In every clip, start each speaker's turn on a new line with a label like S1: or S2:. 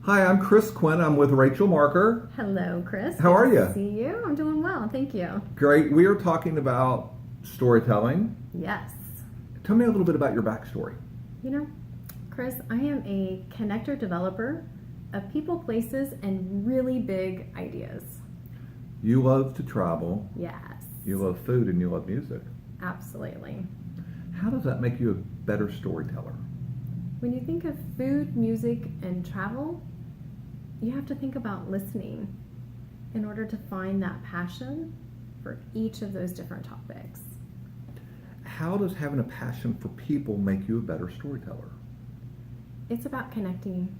S1: Hi, I'm Chris Quinn. I'm with Rachel Marker.
S2: Hello, Chris.
S1: How are
S2: Good
S1: you?
S2: to see you. I'm doing well, thank you.
S1: Great. We are talking about storytelling.
S2: Yes.
S1: Tell me a little bit about your backstory.
S2: You know, Chris, I am a connector developer of people, places, and really big ideas.
S1: You love to travel.
S2: Yes.
S1: You love food and you love music.
S2: Absolutely.
S1: How does that make you a better storyteller?
S2: When you think of food, music, and travel, you have to think about listening in order to find that passion for each of those different topics.
S1: How does having a passion for people make you a better storyteller?
S2: It's about connecting.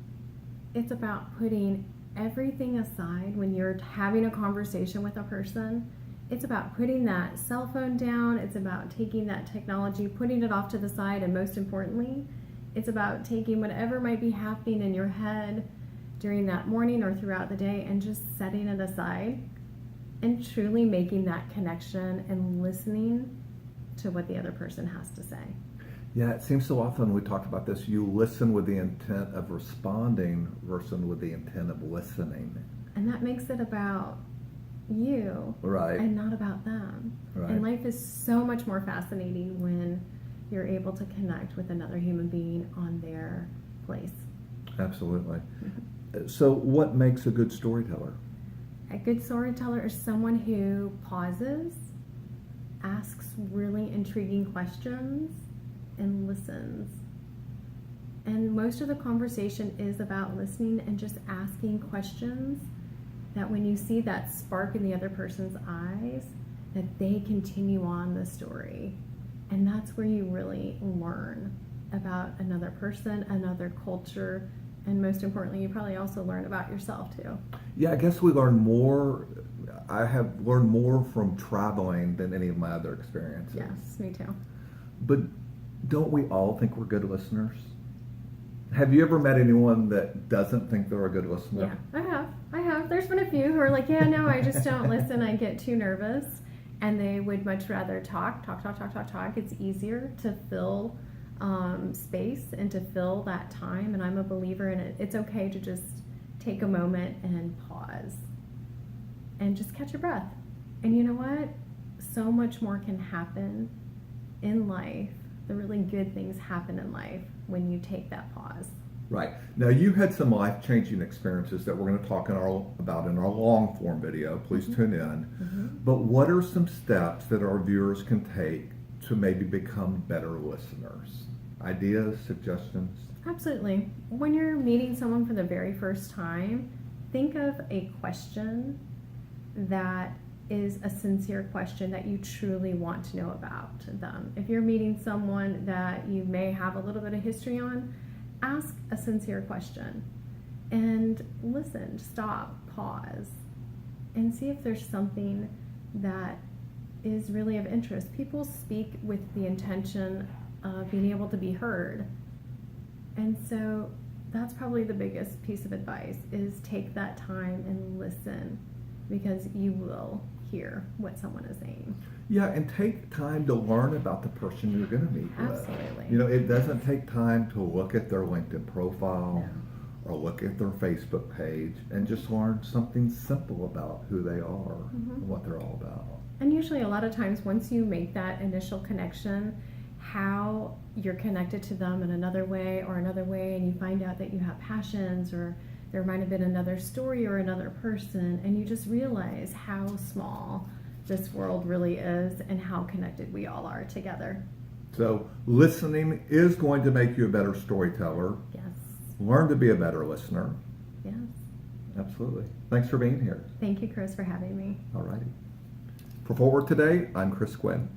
S2: It's about putting everything aside when you're having a conversation with a person. It's about putting that cell phone down. It's about taking that technology, putting it off to the side, and most importantly, it's about taking whatever might be happening in your head during that morning or throughout the day and just setting it aside and truly making that connection and listening to what the other person has to say.
S1: Yeah, it seems so often we talk about this. You listen with the intent of responding versus with the intent of listening.
S2: And that makes it about you,
S1: Right.
S2: and not about them.
S1: Right.
S2: And life is so much more fascinating when you're able to connect with another human being on their place.
S1: Absolutely. So what makes a good storyteller?
S2: A good storyteller is someone who pauses, asks really intriguing questions, and listens. And most of the conversation is about listening and just asking questions that when you see that spark in the other person's eyes, that they continue on the story. And that's where you really learn about another person, another culture, and most importantly, you probably also learn about yourself too.
S1: Yeah, I guess we learn more. I have learned more from traveling than any of my other experiences.
S2: Yes, me too.
S1: But don't we all think we're good listeners? Have you ever met anyone that doesn't think they're a good listener?
S2: Yeah, I have. There's been a few who are like, yeah, no, I just don't listen. I get too nervous. And they would much rather talk. It's easier to fill space and to fill that time. And I'm a believer in it. It's okay to just take a moment and pause and just catch your breath. And you know what? So much more can happen in life. The really good things happen in life when you take that pause.
S1: Right. Now, you had some life-changing experiences that we're going to talk about in our long-form video. Please tune in. But what are some steps that our viewers can take to maybe become better listeners? Ideas, suggestions?
S2: Absolutely. When you're meeting someone for the very first time, think of a question that is a sincere question that you truly want to know about them. If you're meeting someone that you may have a little bit of history on, ask a sincere question and listen, stop, pause, and see if there's something that is really of interest. People speak with the intention of being able to be heard. And so that's probably the biggest piece of advice is take that time and listen, because you will hear what someone is saying.
S1: Yeah, and take time to learn about the person you're going to meet with.
S2: Absolutely.
S1: You know, it doesn't take time to look at their LinkedIn profile
S2: No.
S1: or look at their Facebook page and just learn something simple about who they are and what they're all about.
S2: And usually a lot of times once you make that initial connection, how you're connected to them in another way, and you find out that you have passions, or there might have been another story or another person, and you just realize how small this world really is and how connected we all are together.
S1: So listening is going to make you a better storyteller.
S2: Yes.
S1: Learn to be a better listener.
S2: Yes.
S1: Absolutely. Thanks for being here.
S2: Thank you, Chris, for having me.
S1: All righty. For Forward Today, I'm Chris Quinn.